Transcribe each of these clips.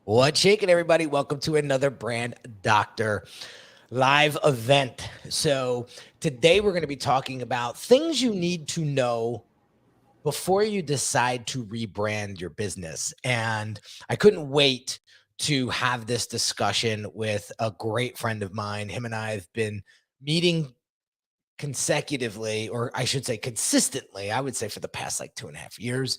What's shaking, everybody? Welcome to another Brand Doctor live event. So, today we're going to be talking about things you need to know before you decide to rebrand your business. And I couldn't wait to have this discussion with a great friend of mine. Him and I have been meeting consecutively, or I should say consistently, I would say for the past like 2.5 years.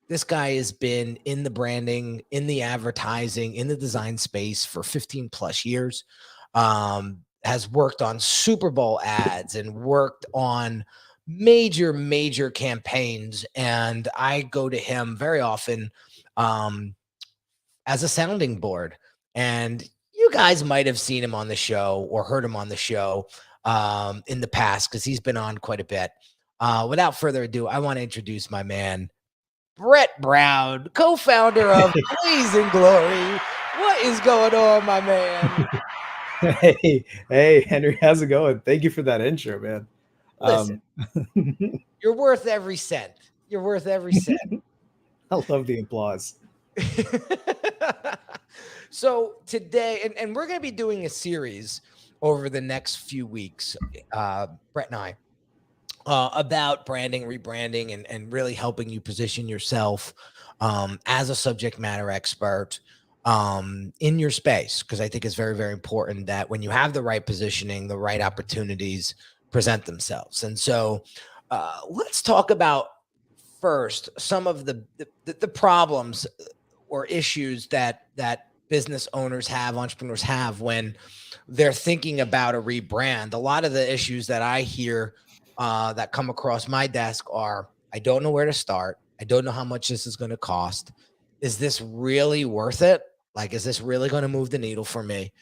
This guy has been in the branding, in the advertising, in the design space for 15 plus years. Has worked on Super Bowl ads and worked on major campaigns. And I go to him very often um, as a sounding board. And you guys might have seen him on the show or heard him on the show in the past because he's been on quite a bit. Without further ado, I want to introduce my man, Brett Brown, co-founder of Blaze and Glory. What is going on, my man? Hey, Henry, how's it going? Thank you for that intro, man. Listen, you're worth every cent. You're worth every cent. I love the applause. So today, and we're going to be doing a series over the next few weeks, Brett and I, about branding, rebranding, and really helping you position yourself as a subject matter expert in your space. Because I think it's very important that when you have the right positioning, the right opportunities present themselves. And so let's talk about first some of the problems or issues that business owners have, entrepreneurs have when they're thinking about a rebrand. A lot of the issues that I hear that come across my desk are, I don't know where to start. I don't know how much this is going to cost. Is this really worth it? Like, is this really going to move the needle for me?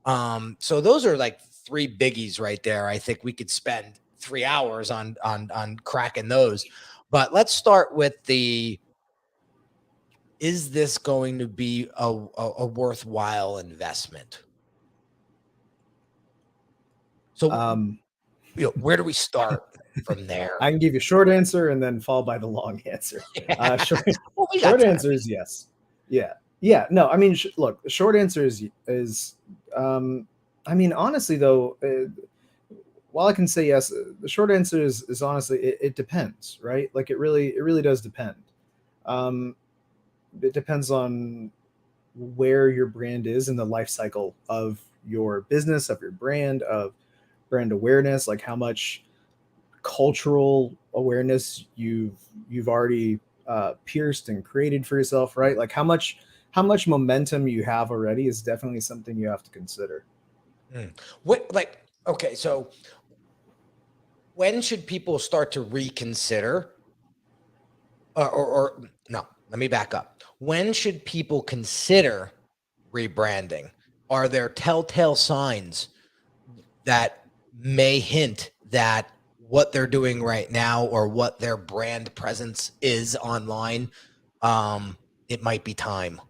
So those are like three biggies right there. I think we could spend 3 hours on cracking those. But let's start with is this going to be a worthwhile investment? So, where do we start from there? I can give you a short answer and then followed by the long answer. Yeah. Well, we got Short time. answer is yes. Yeah. No, I mean, look, the short answer is. I mean, honestly, though, while I can say yes, the short answer is honestly it depends, right? Like it really does depend. Um, it depends on where your brand is in the life cycle of your business, of your of brand awareness, like how much cultural awareness you've already pierced and created for yourself, right? Like how much momentum you have already is definitely something you have to consider. What, like, okay, so when should people start to reconsider? Or no, let me back up. When should people consider rebranding? Are there telltale signs that may hint that what they're doing right now or what their brand presence is online, it might be time?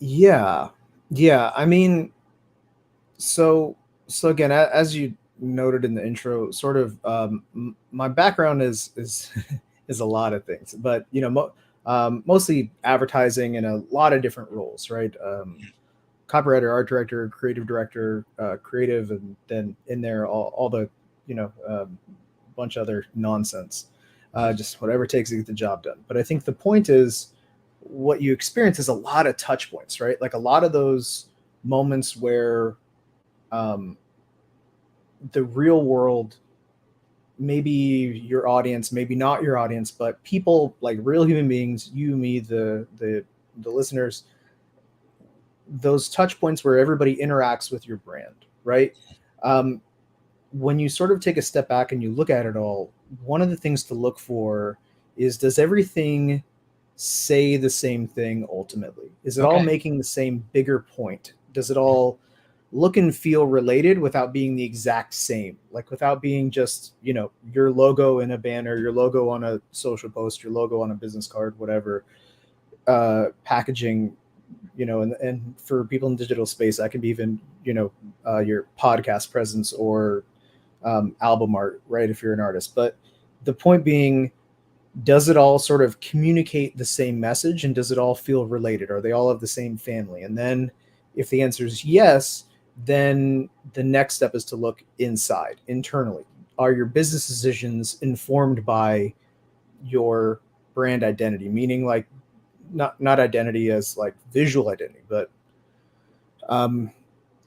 Yeah, yeah. I mean, so so again, as you noted in the intro, sort of my background is is a lot of things, but mostly advertising in a lot of different roles, right? Copywriter, art director, creative director, creative, and then in there all the bunch of other nonsense, just whatever it takes to get the job done. But I think the point is, what you experience is a lot of touch points, right? Like a lot of those moments where um, the real world, maybe your audience, maybe not your audience, but people like real human beings, you, me, the listeners, those touch points where everybody interacts with your brand, right? Um, when you sort of take a step back and you look at it all, one of the things to look for is, does everything say the same thing ultimately? Is it all Okay. making the same bigger point? Does it all look and feel related without being the exact same? Like without being just, your logo in a banner, your logo on a social post, your logo on a business card, whatever, packaging, and for people in digital space, that can be even, your podcast presence or album art, right? If you're an artist. But the point being, does it all sort of communicate the same message, and does it all feel related? Are they all of the same family? And then if the answer is yes, then the next step is to look inside, internally. Are your business decisions informed by your brand identity? Meaning, like, not identity as like visual identity, but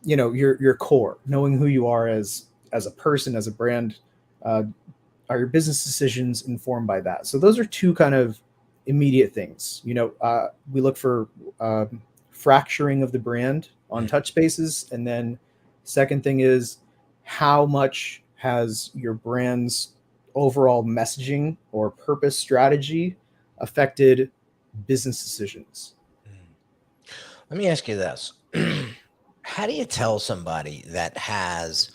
your core, knowing who you are as a person, as a brand. Are your business decisions informed by that? So those are two kind of immediate things. We look for fracturing of the brand on touch spaces, and then second thing is, how much has your brand's overall messaging or purpose strategy affected business decisions? Let me ask you this. How do you tell somebody that has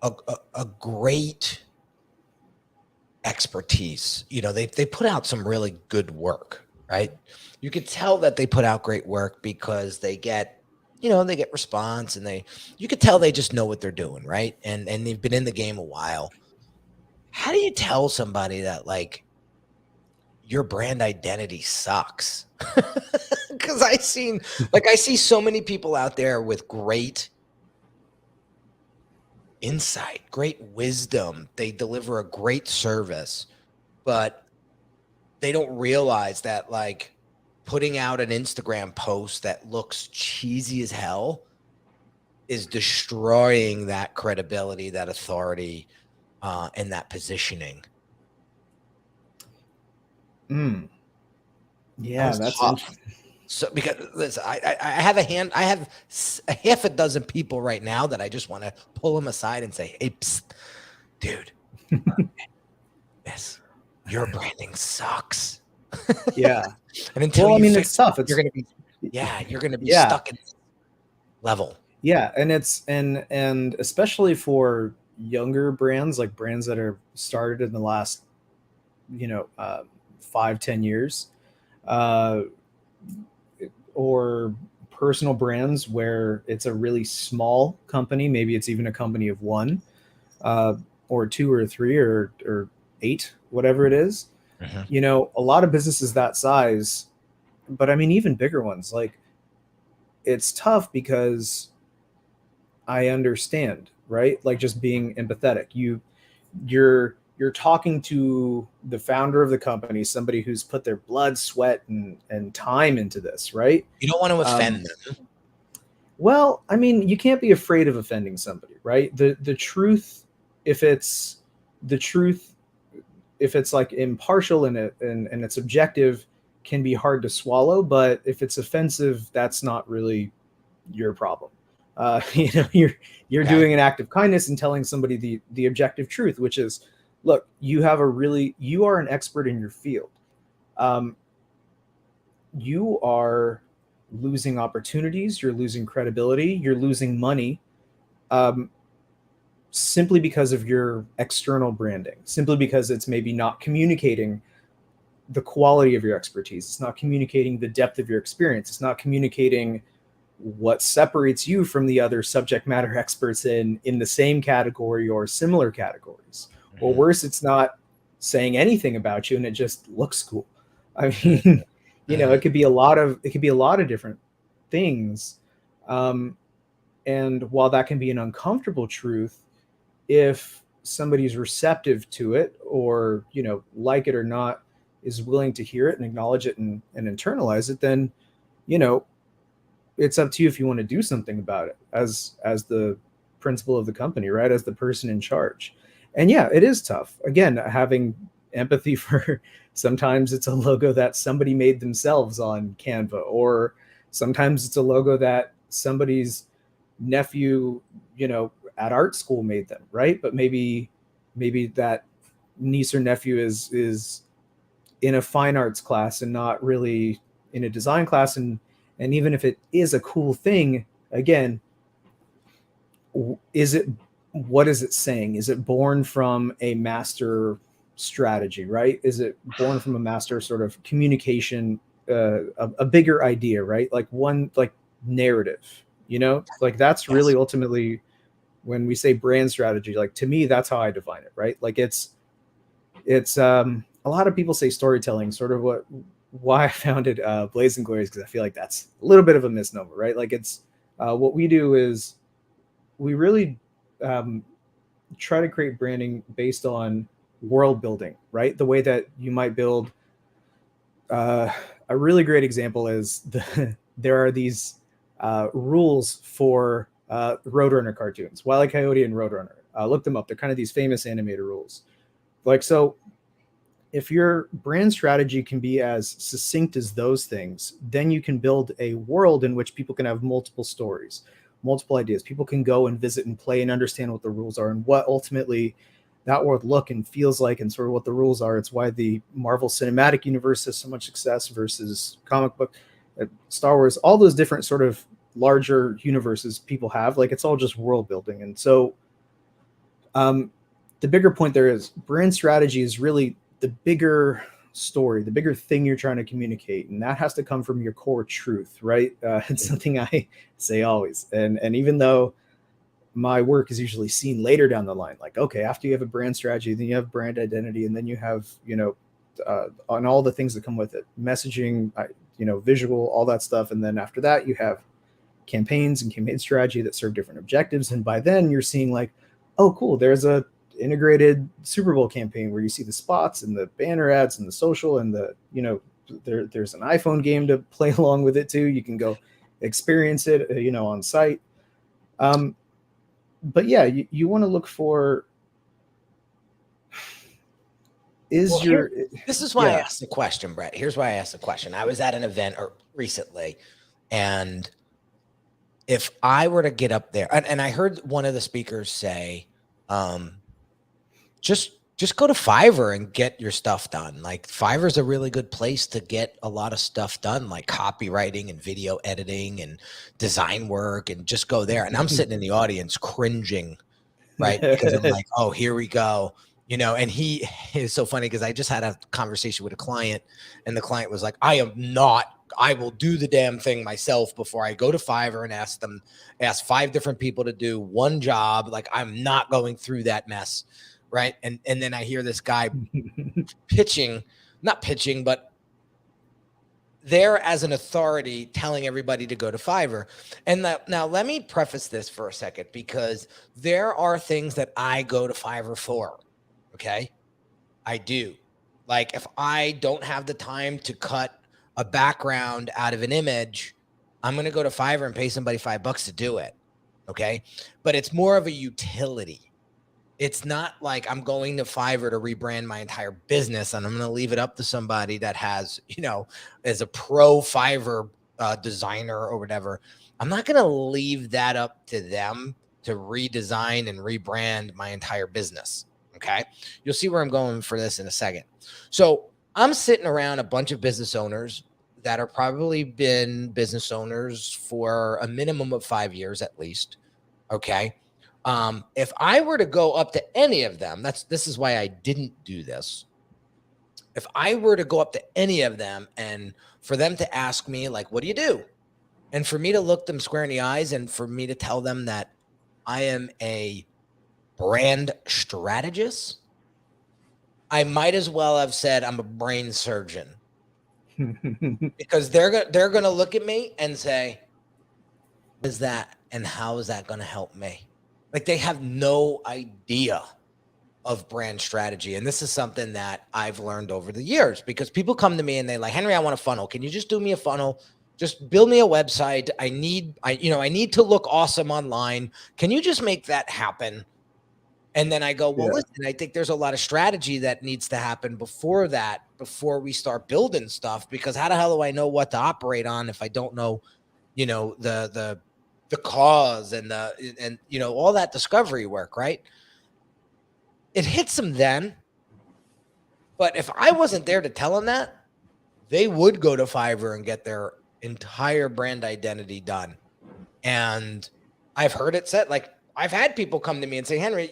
a great expertise? They put out some really good work, right? You could tell that they put out great work because they get response, and you could tell they just know what they're doing, right? And they've been in the game a while. How do you tell somebody that, like, your brand identity sucks? Because I see so many people out there with great insight, great wisdom. They deliver a great service, but they don't realize that, like, putting out an Instagram post that looks cheesy as hell is destroying that credibility, that authority, and that positioning. Yeah, that's tough. interesting. So, because listen, I have a half a dozen people right now that I just want to pull them aside and say, "Hey, psst, dude, your branding sucks." Yeah. And until it's tough. you're gonna be yeah. stuck in this level. Yeah, and especially for younger brands, like brands that are started in the last 5-10 years, or personal brands where it's a really small company, maybe it's even a company of one, or two or three or 8, whatever it is. A lot of businesses that size, but I mean even bigger ones, like, it's tough because I understand, right? Like, just being empathetic. You're talking to the founder of the company, somebody who's put their blood, sweat, and time into this, right? You don't want to offend them. Well, I mean, you can't be afraid of offending somebody, right? The truth, if it's the truth, if it's like impartial and it's objective, can be hard to swallow. But if it's offensive, that's not really your problem. You're Okay. doing an act of kindness and telling somebody the objective truth, which is, look, you are an expert in your field. You are losing opportunities, you're losing credibility, you're losing money, simply because of your external branding, simply because it's maybe not communicating the quality of your expertise, it's not communicating the depth of your experience, it's not communicating what separates you from the other subject matter experts in the same category or similar categories. Or worse, it's not saying anything about you and it just looks cool. I mean, it could be a lot of different things. And while that can be an uncomfortable truth, if somebody's receptive to it, or like it or not, is willing to hear it and acknowledge it and internalize it, then it's up to you if you want to do something about it as the principal of the company, right? As the person in charge. And yeah, it is tough. Again, having empathy for, sometimes it's a logo that somebody made themselves on Canva, or sometimes it's a logo that somebody's nephew, at art school made them, right? But maybe that niece or nephew is in a fine arts class and not really in a design class. And even if it is a cool thing, again, what is it saying? Is it born from a master strategy, right? Is it born from a master sort of communication, a bigger idea, right? Like one, like narrative, like that's really ultimately when we say brand strategy, like to me, that's how I define it, right? Like it's it's a lot of people say storytelling, sort of why I founded Blaze and Glories, because I feel like that's a little bit of a misnomer, right? Like it's what we do is we really try to create branding based on world building, right? The way that you might build. A really great example is there are these rules for Roadrunner cartoons, Wile E. Coyote and Roadrunner. Look them up. They're kind of these famous animator rules. Like, so if your brand strategy can be as succinct as those things, then you can build a world in which people can have multiple stories, multiple ideas. People can go and visit and play and understand what the rules are and what ultimately that world look and feels like and sort of what the rules are. It's why the Marvel Cinematic Universe has so much success versus comic book, Star Wars, all those different sort of larger universes people have. Like, it's all just world building. And so the bigger point there is brand strategy is really the bigger story, the bigger thing you're trying to communicate. And that has to come from your core truth, right? It's something I say always. And even though my work is usually seen later down the line, like, okay, after you have a brand strategy, then you have brand identity, and then you have, on all the things that come with it, messaging, visual, all that stuff. And then after that, you have campaigns and campaign strategy that serve different objectives. And by then you're seeing like, oh, cool, there's a integrated Super Bowl campaign where you see the spots and the banner ads and the social and the, there's an iPhone game to play along with it too. You can go experience it, on site. But yeah, you want to look for this is why I asked the question, Brett. Here's why I asked the question. I was at an event recently, and if I were to get up there, and I heard one of the speakers say, just go to Fiverr and get your stuff done. Like, Fiverr is a really good place to get a lot of stuff done, like copywriting and video editing and design work, and just go there. And I'm sitting in the audience cringing, right? Because I'm like, oh, here we go. And he is so funny because I just had a conversation with a client, and the client was like, I will do the damn thing myself before I go to Fiverr and ask 5 different people to do one job. Like, I'm not going through that mess. Right. And then I hear this guy not pitching, but there as an authority telling everybody to go to Fiverr. And now let me preface this for a second, because there are things that I go to Fiverr for. Okay. I do. Like, if I don't have the time to cut a background out of an image, I'm going to go to Fiverr and pay somebody $5 to do it. Okay. But it's more of a utility. It's not like I'm going to Fiverr to rebrand my entire business and I'm going to leave it up to somebody that has, as a pro Fiverr designer or whatever. I'm not going to leave that up to them to redesign and rebrand my entire business. Okay. You'll see where I'm going for this in a second. So I'm sitting around a bunch of business owners that are probably been business owners for a minimum of 5 years at least. Okay. If I were to go up to any of them, this is why I didn't do this. If I were to go up to any of them and for them to ask me, like, what do you do? And for me to look them square in the eyes and for me to tell them that I am a brand strategist, I might as well have said I'm a brain surgeon. Because they're going to look at me and say, what is that? And how is that going to help me? Like, they have no idea of brand strategy. And this is something that I've learned over the years, because people come to me and they're like, Henry, I want a funnel. Can you just do me a funnel? Just build me a website. I need to look awesome online. Can you just make that happen? And then I go, well, listen, I think there's a lot of strategy that needs to happen before we start building stuff, because how the hell do I know what to operate on if I don't know, the cause and all that discovery work, right? It hits them then. But if I wasn't there to tell them that, they would go to Fiverr and get their entire brand identity done. And I've heard it said, like, I've had people come to me and say, Henry,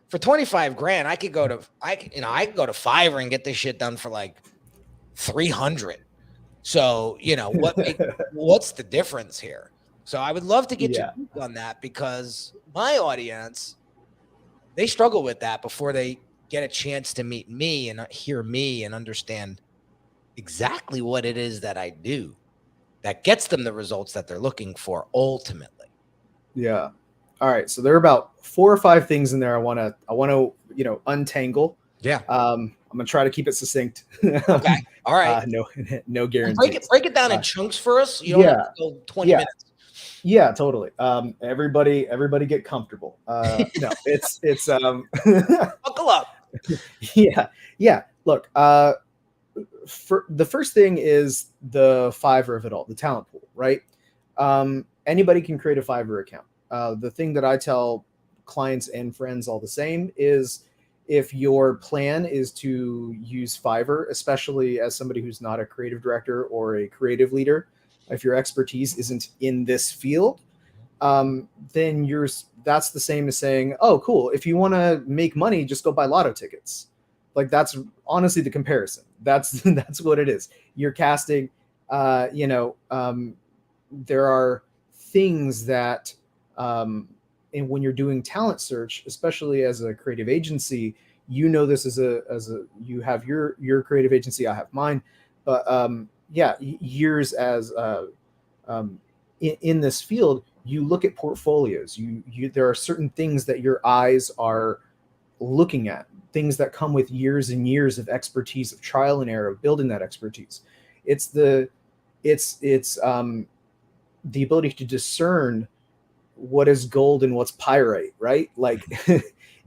for 25 grand, I could go to Fiverr and get this shit done for like 300. So, what's the difference here? So I would love to get you on that, because my audience, they struggle with that before they get a chance to meet me and hear me and understand exactly what it is that I do that gets them the results that they're looking for ultimately. Yeah. All right. So there are about 4 or 5 things in there I want to, untangle. Yeah. I'm going to try to keep it succinct. Okay. All right. No And guarantees. break it down in chunks for us. You don't have Yeah. to go 20 Yeah. minutes. Yeah, totally. Everybody get comfortable. No, it's Buckle up. yeah. Look, for the first thing is the Fiverr of it all, the talent pool, right? Anybody can create a Fiverr account. The thing that I tell clients and friends all the same is, if your plan is to use Fiverr, especially as somebody who's not a creative director or a creative leader, if your expertise isn't in this field, then that's the same as saying, oh, cool, if you want to make money, just go buy lotto tickets. Like, that's honestly the comparison. That's what it is. You're casting, there are things that, and when you're doing talent search, especially as a creative agency, this as a you have your creative agency, I have mine, but years as in this field, you look at portfolios. There are certain things that your eyes are looking at, things that come with years and years of expertise, of trial and error, of building that expertise. It's the ability to discern what is gold and what's pyrite, right? Like,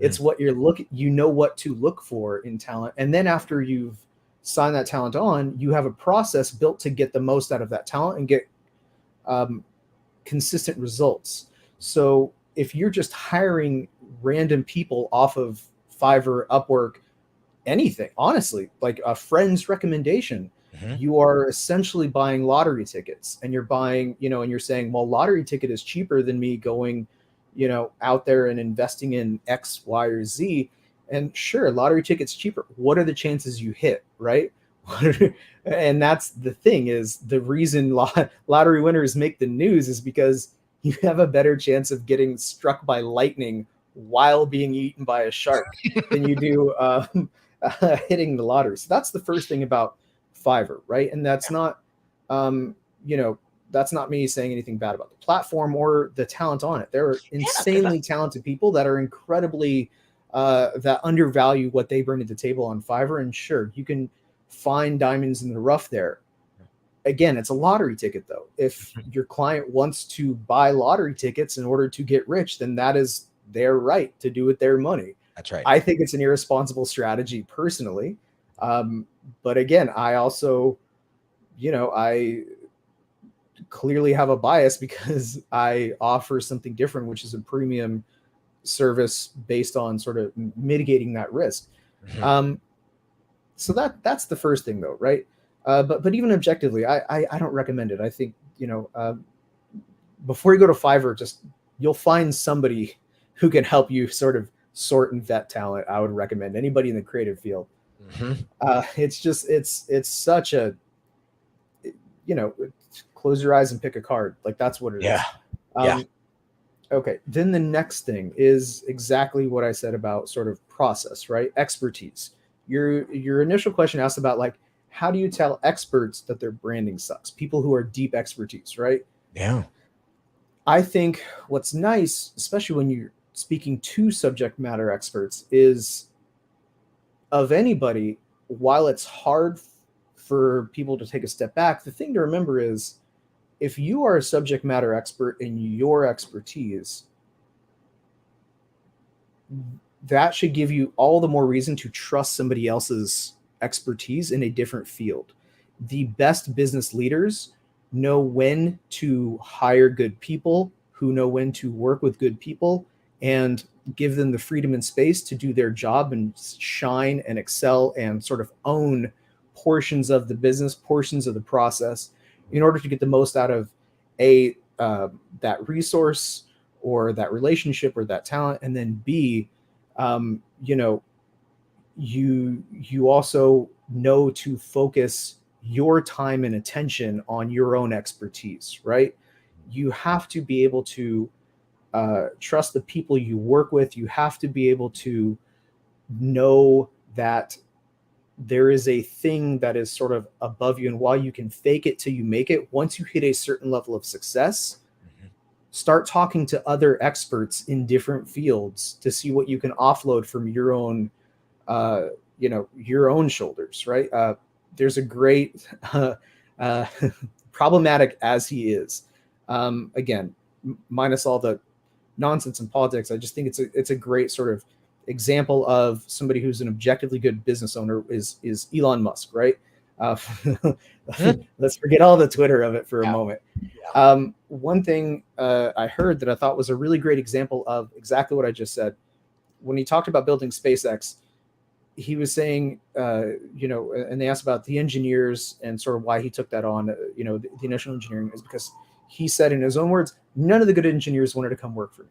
it's what you're looking, what to look for in talent. And then after you've signed that talent on, you have a process built to get the most out of that talent and get consistent results. So if you're just hiring random people off of Fiverr, Upwork, anything, honestly, like a friend's recommendation, you are essentially buying lottery tickets, and you're buying, and you're saying, well, lottery ticket is cheaper than me going, out there and investing in X, Y, or Z. And sure, lottery ticket's cheaper. What are the chances you hit, right? And that's the thing, is the reason lottery winners make the news is because you have a better chance of getting struck by lightning while being eaten by a shark than you do hitting the lottery. So that's the first thing about Fiverr, right? And that's not, that's not me saying anything bad about the platform or the talent on it. There are insanely talented people that are incredibly, that undervalue what they bring to the table on Fiverr. And sure, you can find diamonds in the rough there. Again, it's a lottery ticket, though. If your client wants to buy lottery tickets in order to get rich, then that is their right to do with their money. That's right. I think it's an irresponsible strategy personally. But again, I also, I clearly have a bias because I offer something different, which is a premium service based on sort of mitigating that risk. So that's the first thing, though, right? But even objectively, I don't recommend it. I think, before you go to Fiverr, you'll find somebody who can help you sort of sort and vet talent. I would recommend anybody in the creative field. It's such a, close your eyes and pick a card. Like, that's what it is. Okay. Then the next thing is exactly what I said about sort of process, right? Expertise. Your initial question asked about, like, how do you tell experts that their branding sucks? People who are deep expertise, right? Yeah. I think what's nice, especially when you're speaking to subject matter experts, is of anybody, while it's hard for people to take a step back, the thing to remember is, if you are a subject matter expert in your expertise, that should give you all the more reason to trust somebody else's expertise in a different field. The best business leaders know when to hire good people, who know when to work with good people, and give them the freedom and space to do their job and shine and excel and sort of own portions of the business, portions of the process, in order to get the most out of that resource or that relationship or that talent. And then B, you also know to focus your time and attention on your own expertise, right? You have to be able to trust the people you work with. You have to be able to know that there is a thing that is sort of above you. And while you can fake it till you make it, once you hit a certain level of success, start talking to other experts in different fields to see what you can offload from your own, your own shoulders, right? There's a great, uh, problematic as he is, again, minus all the nonsense in politics. I just think it's a great sort of example of somebody who's an objectively good business owner is Elon Musk, right? Uh, let's forget all the Twitter of it for a moment. One thing I heard that I thought was a really great example of exactly what I just said. When he talked about building SpaceX, he was saying, and they asked about the engineers and sort of why he took that on, the initial engineering is because he said in his own words, none of the good engineers wanted to come work for me.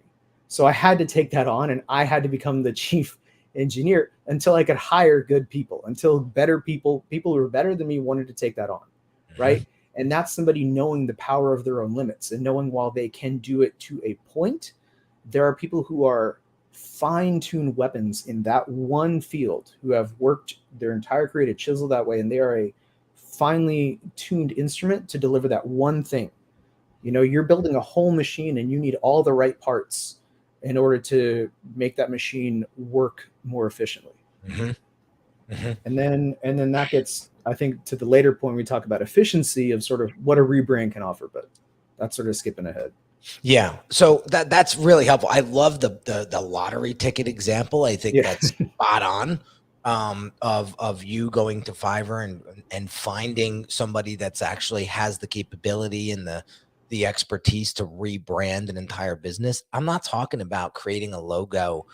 So I had to take that on and I had to become the chief engineer until I could hire good people, until better people who were better than me wanted to take that on. Right. And that's somebody knowing the power of their own limits and knowing while they can do it to a point, there are people who are fine-tuned weapons in that one field who have worked their entire career to chisel that way. And they are a finely tuned instrument to deliver that one thing. You're building a whole machine and you need all the right parts in order to make that machine work more efficiently. And then that gets, I think, to the later point we talk about efficiency of sort of what a rebrand can offer, but that's sort of skipping ahead. Yeah. So that's really helpful. I love the lottery ticket example. I think that's spot on, of you going to Fiverr and finding somebody that's actually has the capability and the expertise to rebrand an entire business. I'm not talking about creating a logo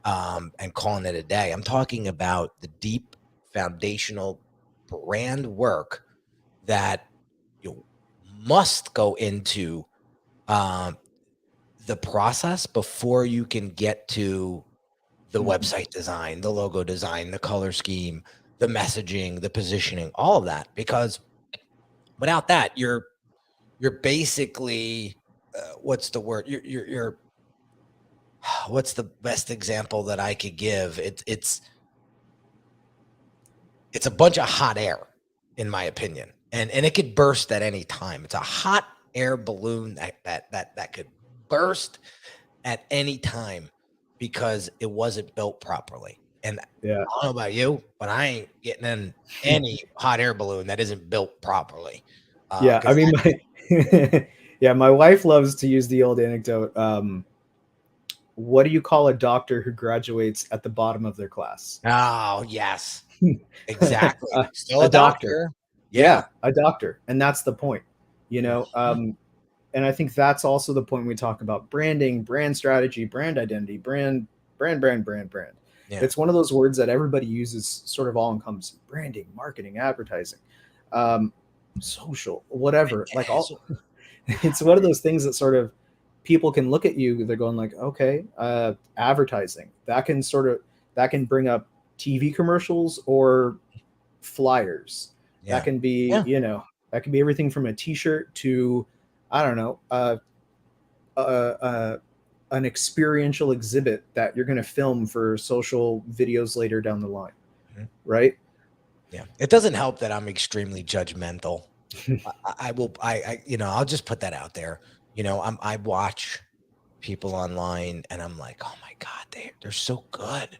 and calling it a day. I'm talking about the deep foundational brand work that you must go into the process before you can get to the website design, the logo design, the color scheme, the messaging, the positioning, all of that. Because without that, you're basically what's the word? You're what's the best example that I could give? It's a bunch of hot air, in my opinion, and it could burst at any time. It's a hot air balloon that could burst at any time because it wasn't built properly. And I don't know about you, but I ain't getting in any hot air balloon that isn't built properly. I mean, my wife loves to use the old anecdote. What do you call a doctor who graduates at the bottom of their class? Oh, yes, exactly. Still a doctor. Yeah, a doctor. And that's the point, and I think that's also the point when we talk about branding, brand strategy, brand identity, brand. Yeah. It's one of those words that everybody uses sort of all encompassing: branding, marketing, advertising, social, whatever. Like all, it's one of those things that sort of people can look at you. They're going like, okay, advertising that can bring up TV commercials or flyers. Yeah. That can be, that can be everything from a T-shirt to, I don't know, an experiential exhibit that you're going to film for social videos later down the line. Right. Yeah. It doesn't help that I'm extremely judgmental. I'll just put that out there. I watch people online and I'm like, oh my God, they're so good.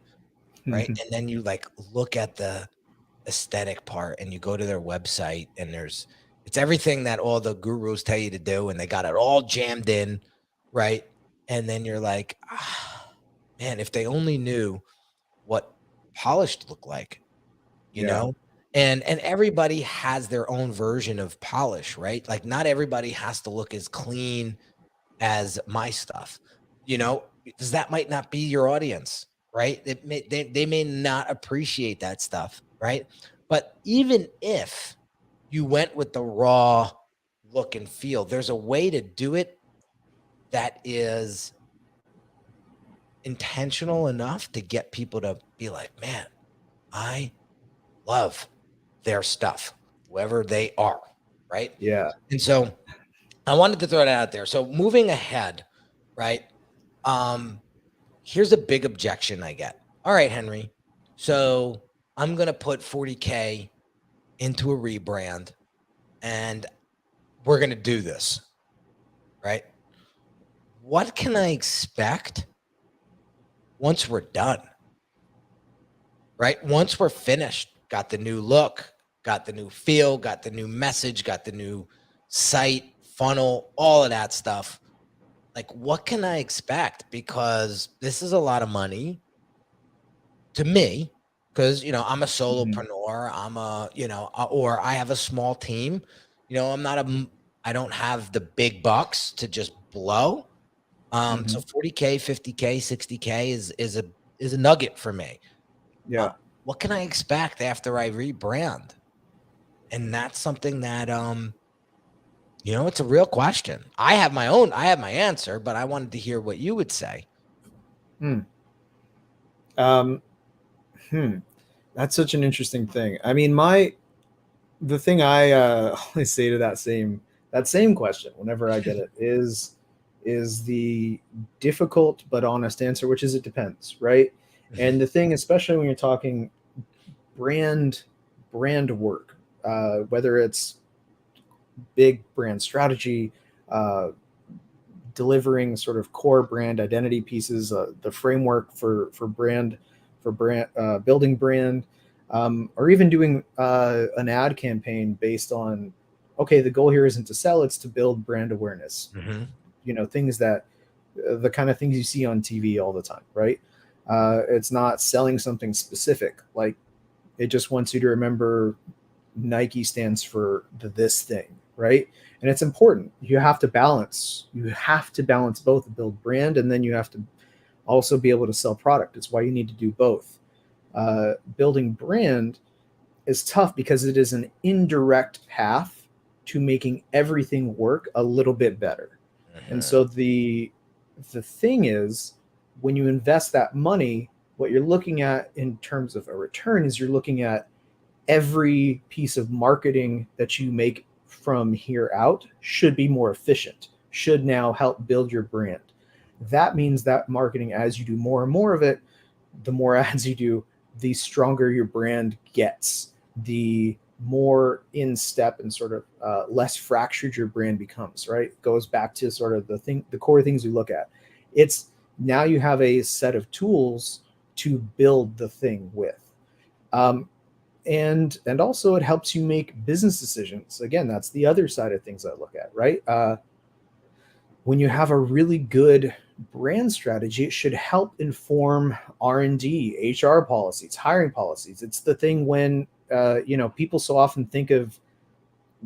Right. And then you like look at the aesthetic part and you go to their website and it's everything that all the gurus tell you to do. And they got it all jammed in. Right. And then you're like, man, if they only knew what polished looked like, you know, and everybody has their own version of polish, right? Like not everybody has to look as clean as my stuff, because that might not be your audience, right? They may not appreciate that stuff, right? But even if you went with the raw look and feel, there's a way to do it that is intentional enough to get people to be like, man, I love their stuff, whoever they are, right? Yeah. And so I wanted to throw that out there. So moving ahead, right? Here's a big objection I get. All right, Henry, So I'm going to put 40K into a rebrand and we're going to do this, right? What can I expect once we're done, right? Once we're finished, got the new look, got the new feel, got the new message, got the new site, funnel, all of that stuff. Like, what can I expect? Because this is a lot of money to me, because, I'm a solopreneur, I'm a, or I have a small team, I don't have the big bucks to just blow. So 40K, 50K, 60K is a nugget for me. Yeah. What can I expect after I rebrand? And that's something that, it's a real question. I have my answer, but I wanted to hear what you would say. Um, That's such an interesting thing. I mean, the thing I always say to that same question whenever I get it is the difficult but honest answer, which is it depends, right? And the thing, especially when you're talking brand work, whether it's big brand strategy, uh, delivering sort of core brand identity pieces, the framework for building brand, or even doing an ad campaign based on, okay, the goal here isn't to sell, it's to build brand awareness. Mm-hmm. Things that the kind of things you see on TV all the time, right? It's not selling something specific. Like, it just wants you to remember Nike stands for this thing, right? And it's important. You have to balance. You have to balance both, build brand, and then you have to also be able to sell product. It's why you need to do both. Building brand is tough because it is an indirect path to making everything work a little bit better. Mm-hmm. And so the thing is, when you invest that money, what you're looking at in terms of a return is you're looking at every piece of marketing that you make from here out should be more efficient, should now help build your brand. That means that marketing, as you do more and more of it, the more ads you do, the stronger your brand gets, the more in step and sort of less fractured your brand becomes, right? It goes back to sort of the core things we look at. It's now you have a set of tools to build the thing with. And also it helps you make business decisions. Again, that's the other side of things I look at, right? When you have a really good brand strategy, it should help inform R&D, HR policies, hiring policies. It's the thing when people so often think of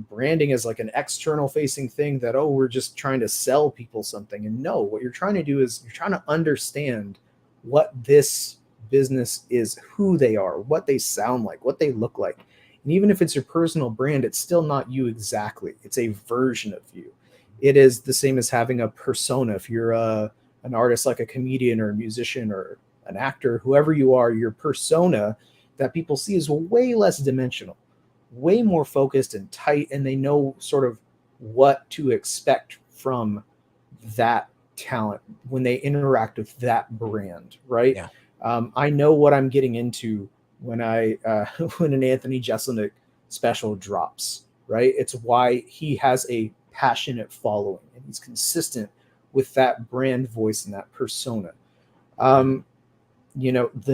branding as like an external facing thing that, oh, we're just trying to sell people something. And no, what you're trying to do is you're trying to understand what this business is, who they are, what they sound like, what they look like. And even if it's your personal brand, it's still not you exactly. It's a version of you. It is the same as having a persona. If you're an artist, like a comedian or a musician or an actor, whoever you are, your persona that people see is way less dimensional, way more focused and tight, and they know sort of what to expect from that talent when they interact with that brand, right? Yeah. I know what I'm getting into when when an Anthony Jeselnik special drops, right? It's why he has a passionate following and he's consistent with that brand voice and that persona. The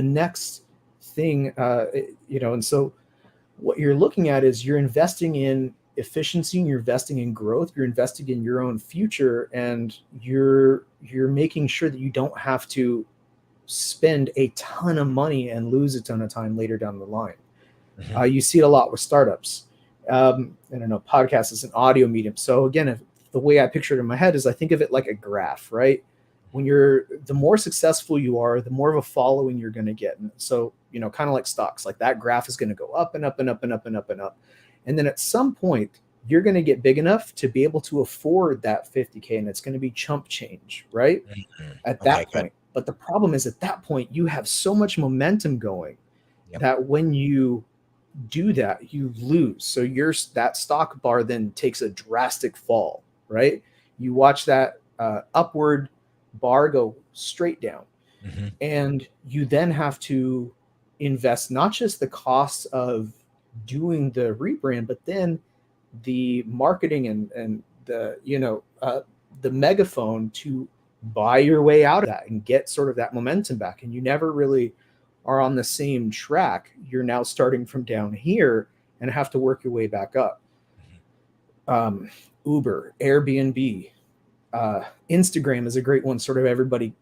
next thing, and so what you're looking at is you're investing in efficiency, you're investing in growth, you're investing in your own future, and you're making sure that you don't have to spend a ton of money and lose a ton of time later down the line. Mm-hmm. You see it a lot with startups. I don't know, podcast is an audio medium. So again, the way I picture it in my head is I think of it like a graph, right? When the more successful you are, the more of a following you're going to get. And so, kind of like stocks, like that graph is going to go up and up and up and up and up and up. And then at some point, you're going to get big enough to be able to afford that 50K, and it's going to be chump change, right? Mm-hmm. At that Okay, point. But the problem is at that point, you have so much momentum going that when you do that, you lose. So that stock bar then takes a drastic fall, right? You watch that upward bar go straight down. Mm-hmm. And you then have to invest not just the cost of doing the rebrand, but then the marketing and the, the megaphone to buy your way out of that and get sort of that momentum back. And you never really are on the same track. You're now starting from down here and have to work your way back up. Uber, Airbnb, Instagram is a great one. Sort of everybody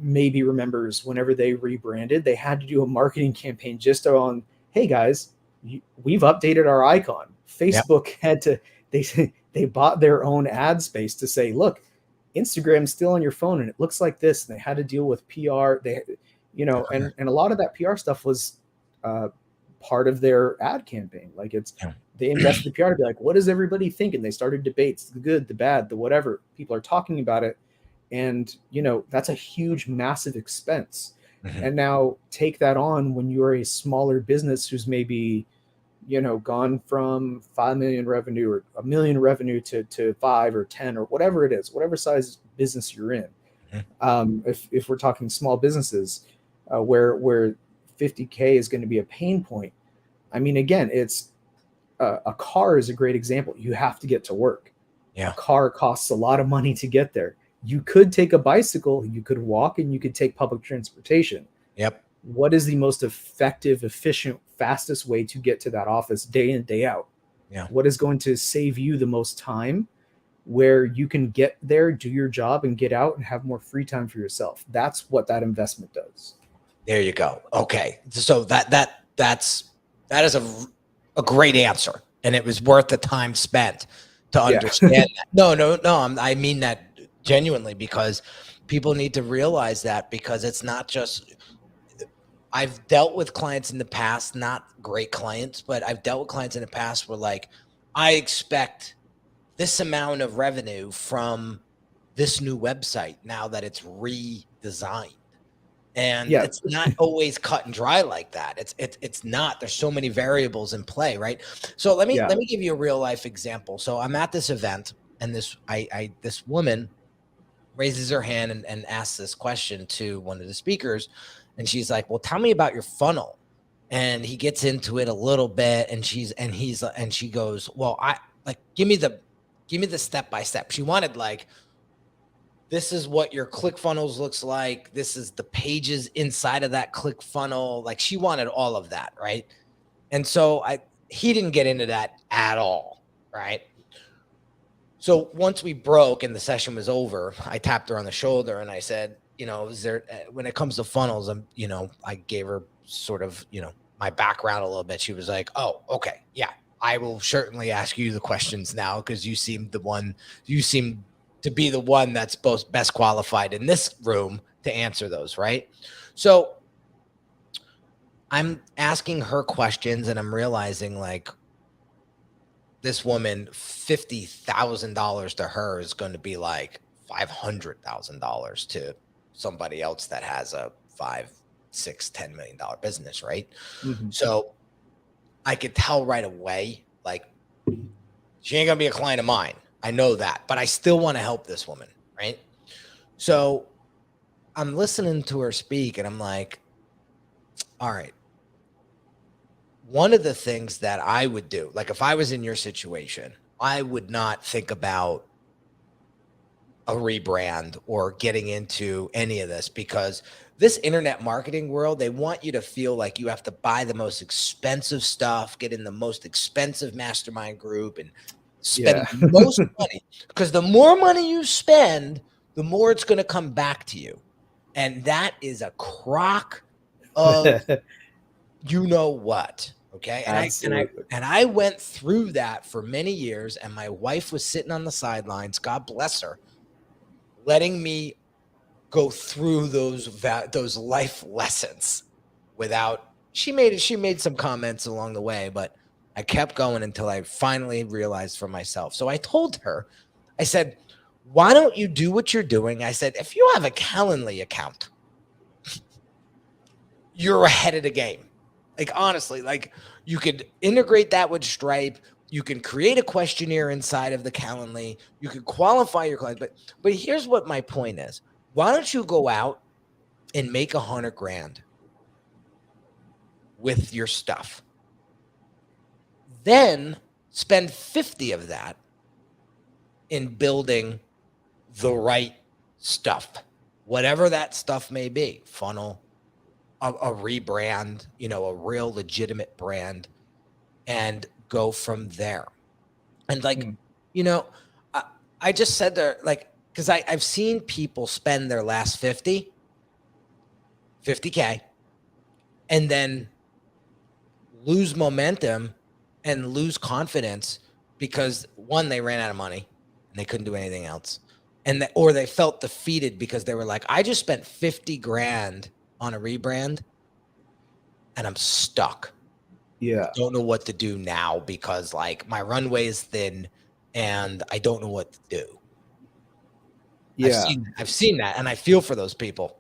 maybe remembers whenever they rebranded, they had to do a marketing campaign just on, hey guys, we've updated our icon. Facebook had to, they bought their own ad space to say, look, Instagram's still on your phone and it looks like this. And they had to deal with PR. And a lot of that PR stuff was part of their ad campaign. Like they invested the PR to be like, what does everybody think? And they started debates, the good, the bad, the whatever. People are talking about it. And, that's a huge, massive expense. And now take that on when you're a smaller business who's maybe, gone from 5 million revenue or $1 million revenue to 5 or 10 or whatever it is, whatever size business you're in. If we're talking small businesses, where 50K is going to be a pain point. I mean, again, it's a car is a great example. You have to get to work. A car costs a lot of money to get there. You could take a bicycle, you could walk, and you could take public transportation. What is the most effective, efficient, fastest way to get to that office day in, day out? What is going to save you the most time where you can get there, do your job, and get out and have more free time for yourself? That's what that investment does. There you go. Okay. So that is a great answer. And it was worth the time spent to understand that. No. I mean that genuinely, because people need to realize that, because it's not just, I've dealt with clients in the past, not great clients, but I've dealt with clients in the past where like, I expect this amount of revenue from this new website now that it's redesigned. And it's not always cut and dry like that. It's not. There's so many variables in play, right? So let me give you a real life example. So I'm at this event, and this woman raises her hand and asks this question to one of the speakers, and she's like, "Well, tell me about your funnel." And he gets into it a little bit, and she goes, "Well, give me the step by step." She wanted like, this is what your ClickFunnels looks like. This is the pages inside of that ClickFunnel. Like, she wanted all of that, right? And so he didn't get into that at all, right? So once we broke and the session was over, I tapped her on the shoulder and I said, is there, when it comes to funnels, I gave her sort of, my background a little bit. She was like, "Oh, okay. Yeah, I will certainly ask you the questions now, because you seem to be the one that's best qualified in this room to answer those," right? So I'm asking her questions, and I'm realizing like, this woman, $50,000 to her is going to be like $500,000 to somebody else that has a $5, $6, $10 million business, right? So I could tell right away, like, she ain't gonna be a client of mine. I know that, but I still want to help this woman, right? So I'm listening to her speak, and I'm like, all right, one of the things that I would do, like if I was in your situation, I would not think about a rebrand or getting into any of this, because this internet marketing world, they want you to feel like you have to buy the most expensive stuff, get in the most expensive mastermind group, and spend the most money, because the more money you spend, the more it's going to come back to you. And that is a crock of what. Okay. And I went through that for many years, and my wife was sitting on the sidelines, God bless her, letting me go through those life lessons she made some comments along the way, but I kept going until I finally realized for myself. So I told her, I said, "Why don't you do what you're doing?" I said, "If you have a Calendly account, you're ahead of the game." Like, honestly, like, you could integrate that with Stripe. You can create a questionnaire inside of the Calendly. You could qualify your client. But here's what my point is. Why don't you go out and make $100,000 with your stuff. Then spend 50 of that in building the right stuff, whatever that stuff may be, funnel, a rebrand, a real legitimate brand, and go from there. And I, I just said there, because I've seen people spend their last 50K and then lose momentum and lose confidence because one, they ran out of money and they couldn't do anything else. Or they felt defeated because they were like, I just spent 50 grand on a rebrand and I'm stuck. Yeah. I don't know what to do now because my runway is thin and I don't know what to do. Yeah. I've seen that, and I feel for those people.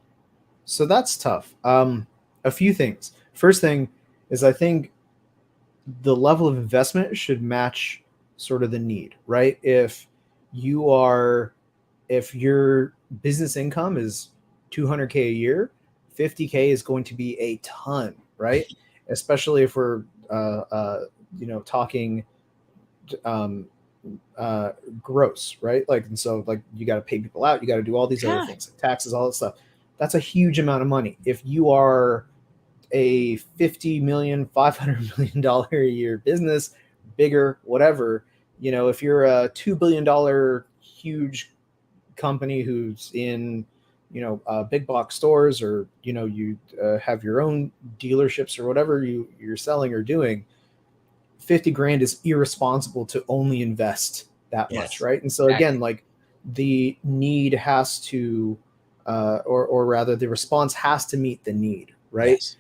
So that's tough. A few things. First thing is, I think the level of investment should match sort of the need, right? If your business income is 200K a year, 50K is going to be a ton, right? Especially if we're talking gross, right? And so you got to pay people out, you got to do all these other things, like taxes, all that stuff. That's a huge amount of money. If you are a $50 million, $500 million a year business, bigger, whatever, if you're a $2 billion huge company who's in, big box stores, or, you have your own dealerships or whatever you're selling or doing, 50 grand is irresponsible to only invest that much. Right. And so again, the need has to, or rather the response has to meet the need. Right. Yes.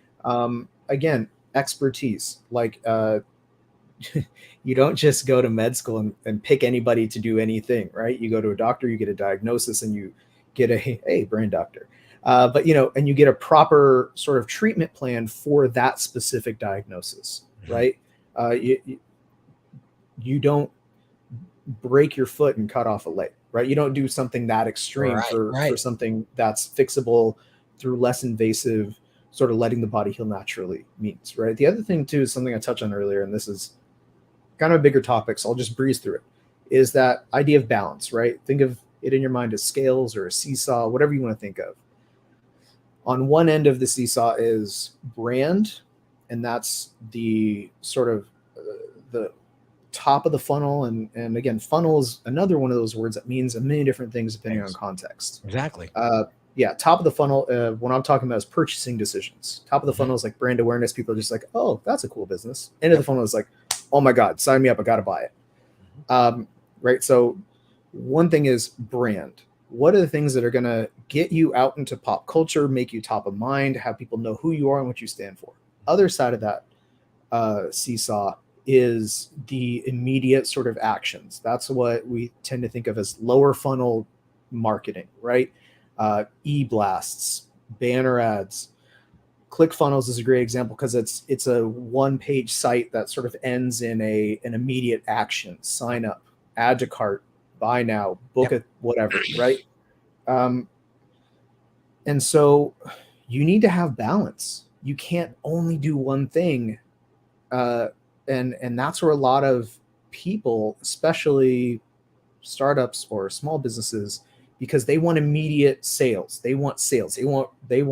Again, expertise, you don't just go to med school and pick anybody to do anything, right? You go to a doctor, you get a diagnosis, and you get a brain doctor. But and you get a proper sort of treatment plan for that specific diagnosis, right? You don't break your foot and cut off a leg, right? You don't do something that extreme for something that's fixable through less invasive, sort of letting the body heal naturally means, right? The other thing too is something I touched on earlier, and this is kind of a bigger topic, so I'll just breeze through it, is that idea of balance, right? Think of it in your mind as scales or a seesaw, whatever you want to think of. On one end of the seesaw is brand, and that's the sort of the top of the funnel. And again, funnel is another one of those words that means a million different things depending on context. Exactly. Top of the funnel, when I'm talking about is purchasing decisions. Top of the funnel is like brand awareness. People are just like, oh, that's a cool business. End of the funnel is like, oh my God, sign me up. I got to buy it. Right. So one thing is brand. What are the things that are going to get you out into pop culture, make you top of mind, have people know who you are and what you stand for? Other side of that seesaw is the immediate sort of actions. That's what we tend to think of as lower funnel marketing, right? E-blasts, banner ads. ClickFunnels is a great example because it's a one-page site that sort of ends in an immediate action: sign up, add to cart, buy now, book it, whatever, right? And so you need to have balance. You can't only do one thing, and that's where a lot of people, especially startups or small businesses, because they want immediate sales. They want sales. They want they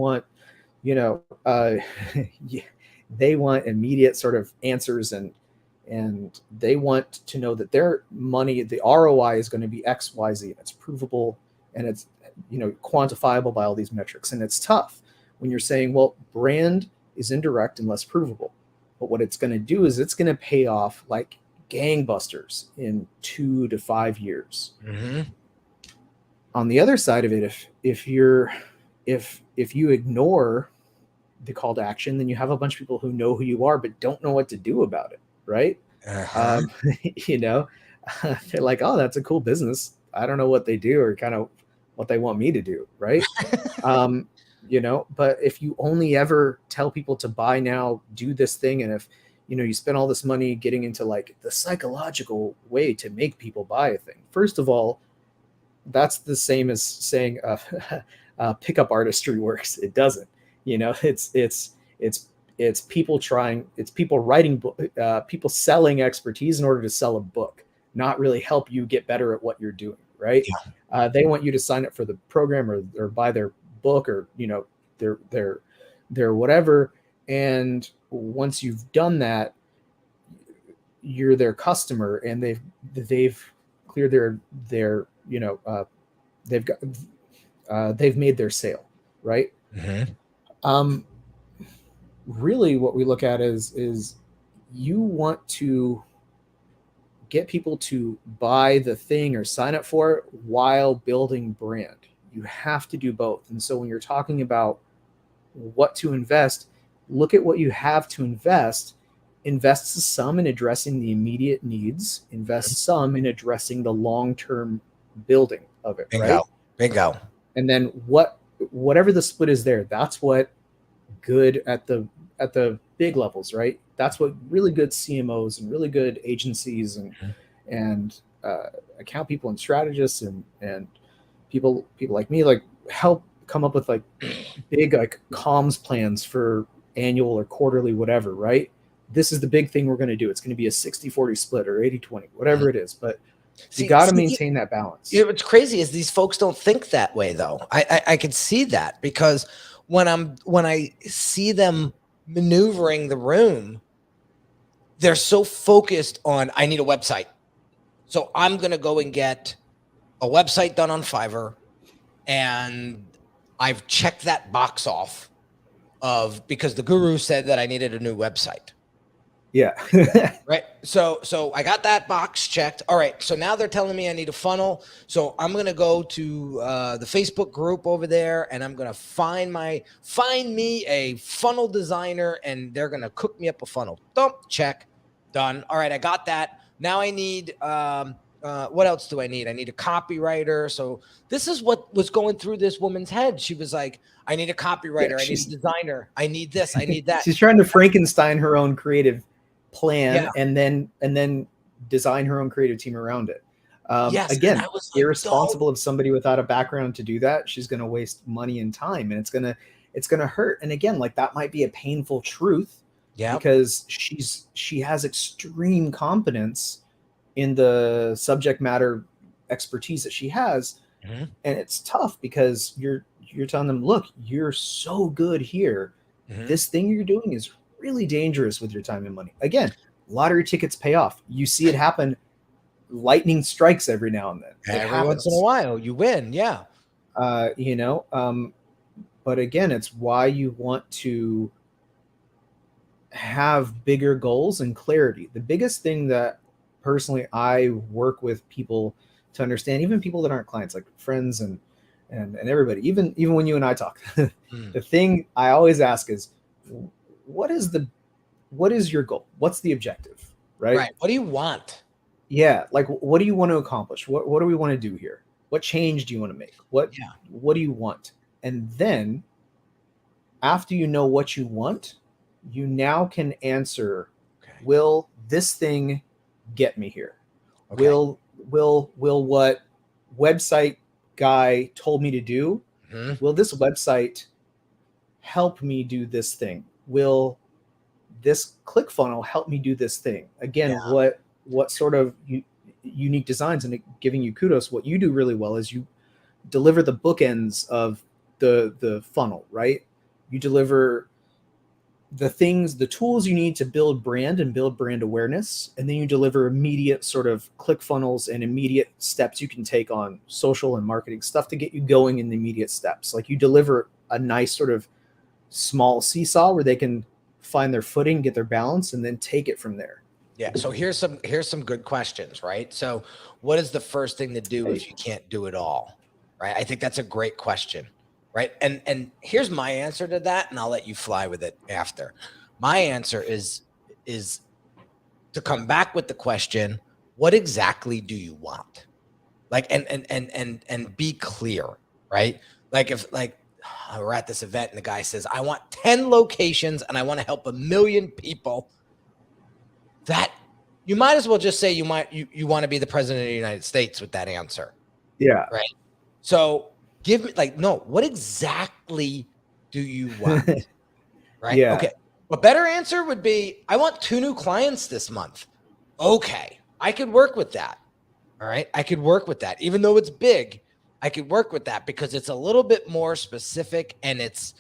want immediate sort of answers, and they want to know that their money, the ROI is going to be X, Y, Z. It's provable and it's quantifiable by all these metrics. And it's tough when you're saying, well, brand is indirect and less provable. But what it's going to do is it's going to pay off like gangbusters in 2 to 5 years. Mm-hmm. On the other side of it, if you ignore the call to action, then you have a bunch of people who know who you are but don't know what to do about it, right? They're like, oh, that's a cool business. I don't know what they do or kind of what they want me to do, right? But if you only ever tell people to buy now, do this thing, and if you spend all this money getting into like the psychological way to make people buy a thing, first of all, that's the same as saying pickup artistry works. It doesn't. It's It's people writing, people selling expertise in order to sell a book, not really help you get better at what you're doing, right? Yeah. They want you to sign up for the program or buy their book, or their whatever. And once you've done that, you're their customer, and they've cleared their they've made their sale, right? Mm-hmm. Really what we look at is you want to get people to buy the thing or sign up for it while building brand. You have to do both. And so when you're talking about what to invest, look at what you have to invest. Invest some in addressing the immediate needs, invest some in addressing the long-term building of it. Right? Bingo. And then whatever the split is there, that's what good at the big levels, right? That's what really good CMOs and really good agencies and account people and strategists and people like me like help come up with like big like comms plans for annual or quarterly, whatever, right? This is the big thing we're going to do. It's going to be a 60-40 split or 80-20, whatever it is. But you got to maintain that balance. What's crazy is these folks don't think that way, though. I can see that, because when I see them maneuvering the room, they're so focused on, I need a website. So I'm going to go and get a website done on Fiverr, and I've checked that box off because the guru said that I needed a new website. Yeah. Right. So I got that box checked. All right. So now they're telling me I need a funnel. So I'm going to go to the Facebook group over there, and I'm going to find me a funnel designer, and they're going to cook me up a funnel. Dump, check, done. All right. I got that. Now I need, what else do I need? I need a copywriter. So this is what was going through this woman's head. She was like, I need a copywriter. I need a designer. I need this. I need that. She's trying to Frankenstein her own creative plan, and then design her own creative team around it. Yes, again, like, irresponsible of somebody without a background to do that. She's going to waste money and time, and it's going to hurt. And again, like, that might be a painful truth, because she has extreme competence in the subject matter expertise that she has. And it's tough because you're telling them, look, you're so good here. This thing you're doing is really dangerous with your time and money. Again, lottery tickets pay off. You see it happen. Lightning strikes every now and then. Every once in a while, you win. Yeah. But again, it's why you want to have bigger goals and clarity. The biggest thing that personally I work with people to understand, even people that aren't clients, like friends and everybody, even when you and I talk, the thing I always ask is, what is your goal? What's the objective? Right. What do you want? Yeah. Like, what do you want to accomplish? What do we want to do here? What change do you want to make? What do you want? And then after you know what you want, you now can answer, will this thing get me here? Will what website guy told me to do, will this website help me do this thing? Will this ClickFunnels help me do this thing? Again, what sort of Unique Designz, and giving you kudos, what you do really well is you deliver the bookends of the funnel, right? You deliver the tools you need to build brand and build brand awareness, and then you deliver immediate sort of ClickFunnels and immediate steps you can take on social and marketing stuff to get you going in the immediate steps. Like, you deliver a nice sort of small seesaw where they can find their footing, get their balance, and then take it from there. Yeah. So here's some good questions, right? So what is the first thing to do if you can't do it all? Right. I think that's a great question. Right. And here's my answer to that, and I'll let you fly with it after. My answer is to come back with the question, what exactly do you want? Like, and be clear, right? Like, if we're at this event and the guy says, I want 10 locations and I want to help 1 million people, that you might as well just say you want to be the president of the United States with that answer. Yeah. Right. So give me, like, no, what exactly do you want? Right. Yeah. Okay. A better answer would be, I want 2 new clients this month. Okay, I could work with that. All right, I could work with that. Even though it's big, I could work with that because it's a little bit more specific and it's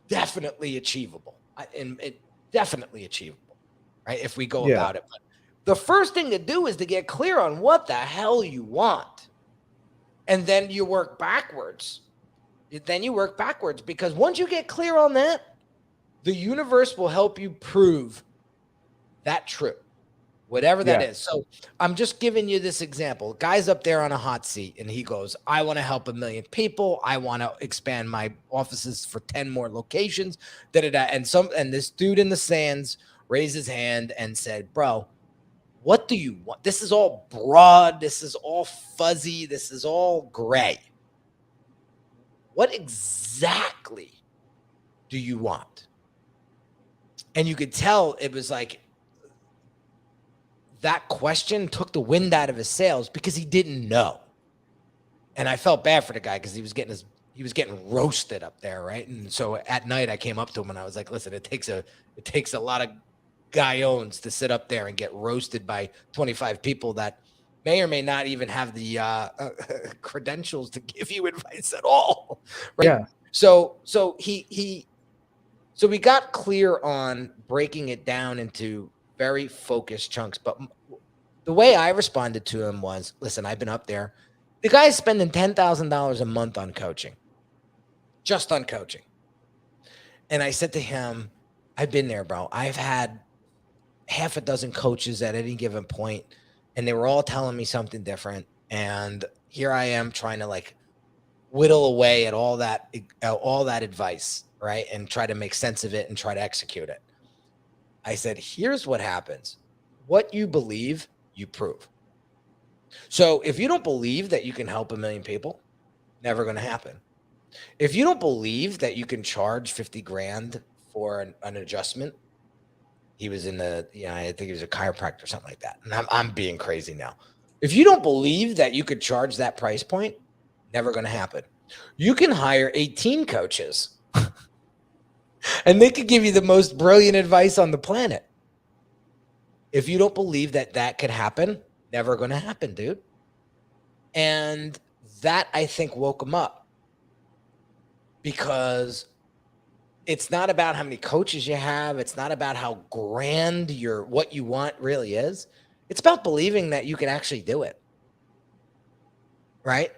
definitely achievable. And it definitely achievable, right? If we go about it. But the first thing to do is to get clear on what the hell you want. And then you work backwards. Because once you get clear on that, the universe will help you prove that true, whatever that is. So I'm just giving you this example. Guy's up there on a hot seat and he goes, I want to help 1 million people. I want to expand my offices for 10 more locations. And this dude in the stands raised his hand and said, bro, what do you want? This is all broad. This is all fuzzy. This is all gray. What exactly do you want? And you could tell it was like that question took the wind out of his sails because he didn't know. And I felt bad for the guy because he was getting roasted up there, right? And so at night I came up to him and I was like, listen, it takes a lot of guy-owns to sit up there and get roasted by 25 people that may or may not even have the credentials to give you advice at all, right? Yeah. So we got clear on breaking it down into very focused chunks. But the way I responded to him was, listen, I've been up there. The guy's spending $10,000 a month on coaching, just on coaching. And I said to him, I've been there, bro. I've had half a dozen coaches at any given point, and they were all telling me something different. And here I am trying to like whittle away at all that advice, right? And try to make sense of it and try to execute it. I said, here's what happens. What you believe, you prove. So if you don't believe that you can help 1 million people, never going to happen. If you don't believe that you can charge 50 grand for an adjustment, he was in I think he was a chiropractor or something like that. And I'm being crazy now. If you don't believe that you could charge that price point, never going to happen. You can hire 18 coaches and they could give you the most brilliant advice on the planet. If you don't believe that that could happen, never going to happen, dude. And that, I think, woke him up, because it's not about how many coaches you have. It's not about how grand what you want really is. It's about believing that you can actually do it. Right?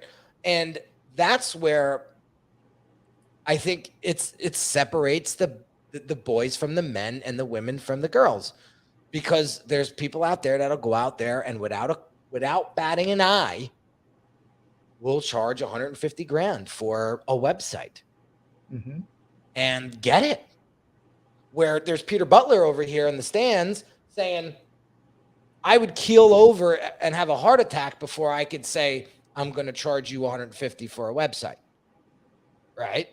And that's where I think it separates the boys from the men and the women from the girls, because there's people out there that'll go out there and without batting an eye will charge 150 grand for a website and get it. Where there's Peter Butler over here in the stands saying, I would keel over and have a heart attack before I could say, I'm going to charge you 150 for a website. Right?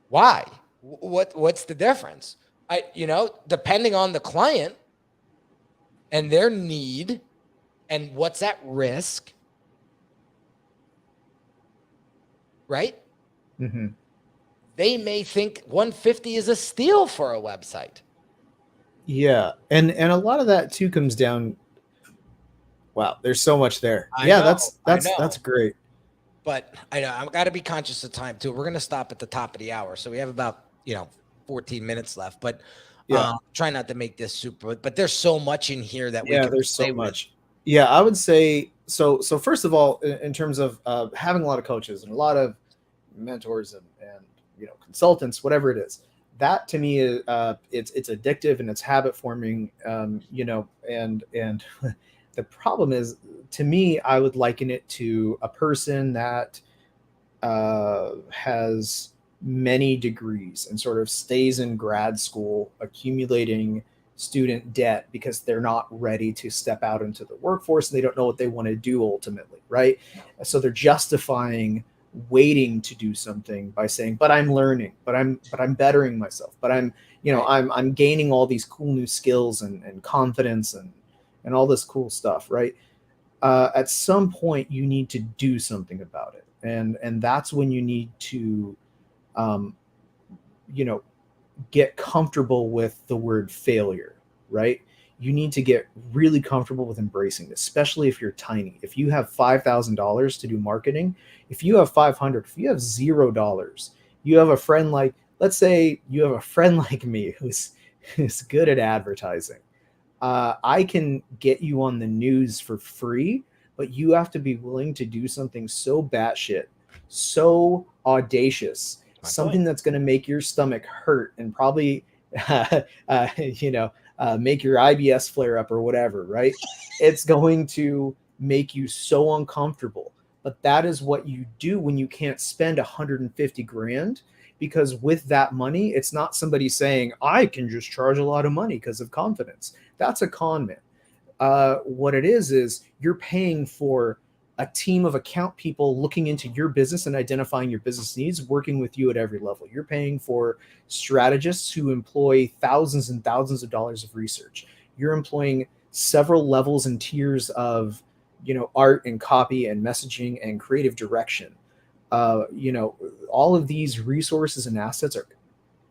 Why? What's the difference? Depending on the client and their need and what's at risk, right? Mm-hmm. They may think 150 is a steal for a website. Yeah. And a lot of that too comes down. Wow. There's so much there. That's great. But I know I've got to be conscious of time too. We're going to stop at the top of the hour. So we have about, 14 minutes left, but try not to make this super, but there's so much in here that there's so much. Yeah. I would say, so first of all, in terms of having a lot of coaches and a lot of mentors and consultants, whatever it is, that to me is it's addictive and it's habit forming, and the problem is, to me, I would liken it to a person that has many degrees and sort of stays in grad school accumulating student debt because they're not ready to step out into the workforce and they don't know what they want to do ultimately, right? So they're justifying waiting to do something by saying, but I'm learning, but I'm bettering myself, but I'm gaining all these cool new skills and confidence and all this cool stuff, right? At some point you need to do something about it. And that's when you need to you know, get comfortable with the word failure, right? You need to get really comfortable with embracing this, especially if you're tiny. If you have $5,000 to do marketing, if you have 500, if you have $0, you have a friend like, let's say you have a friend like me who's good at advertising. I can get you on the news for free, but you have to be willing to do something so batshit, so audacious, My point. something that's going to make your stomach hurt and probably, make your IBS flare up or whatever, right? It's going to make you so uncomfortable. But that is what you do when you can't spend 150 grand, because with that money, it's not somebody saying, I can just charge a lot of money because of confidence. That's a con man. What it is you're paying for a team of account people looking into your business and identifying your business needs, working with you at every level. You're paying for strategists who employ thousands and thousands of dollars of research. You're employing several levels and tiers of, art and copy and messaging and creative direction. All of these resources and assets are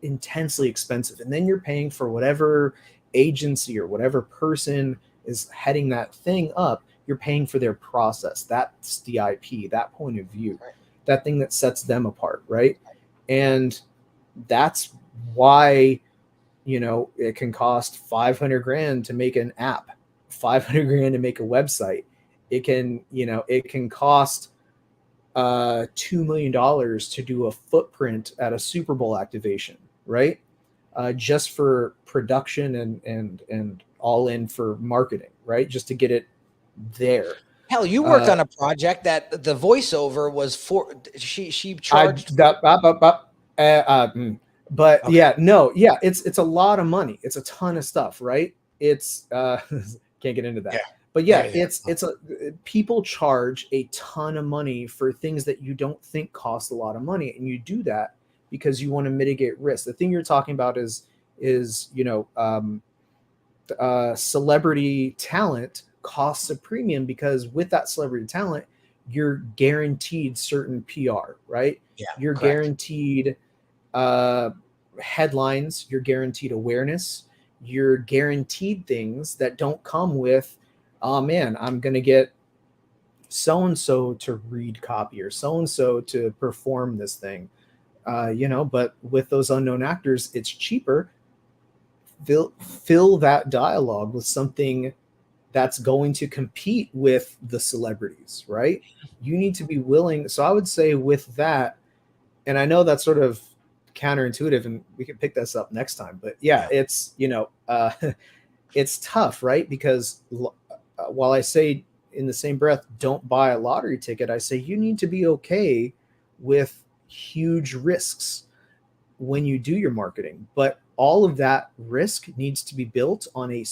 intensely expensive. And then you're paying for whatever agency or whatever person is heading that thing up. You're paying for their process. That's the IP, that point of view, that thing that sets them apart, right? And that's why, it can cost 500 grand to make an app, 500 grand to make a website. It can cost $2 million to do a footprint at a Super Bowl activation, right? Just for production and all in for marketing, right? Just to get it there. Hell, you worked on a project that the voiceover was for. She charged. But Okay. it's a lot of money. It's a ton of stuff, right? It's can't get into that. Yeah. But people charge a ton of money for things that you don't think cost a lot of money, and you do that because you want to mitigate risk. The thing you're talking about is celebrity talent costs a premium, because with that celebrity talent, you're guaranteed certain PR, right? Yeah, You're correct. guaranteed headlines, you're guaranteed awareness, you're guaranteed things that don't come with, oh man, I'm going to get so-and-so to read copy or so-and-so to perform this thing. But with those unknown actors, it's cheaper. Fill that dialogue with something that's going to compete with the celebrities, right? You need to be willing. So I would say with that, and I know that's sort of counterintuitive, and we can pick this up next time, but it's, it's tough, right? Because while I say in the same breath, don't buy a lottery ticket, I say you need to be okay with huge risks when you do your marketing. But all of that risk needs to be built on a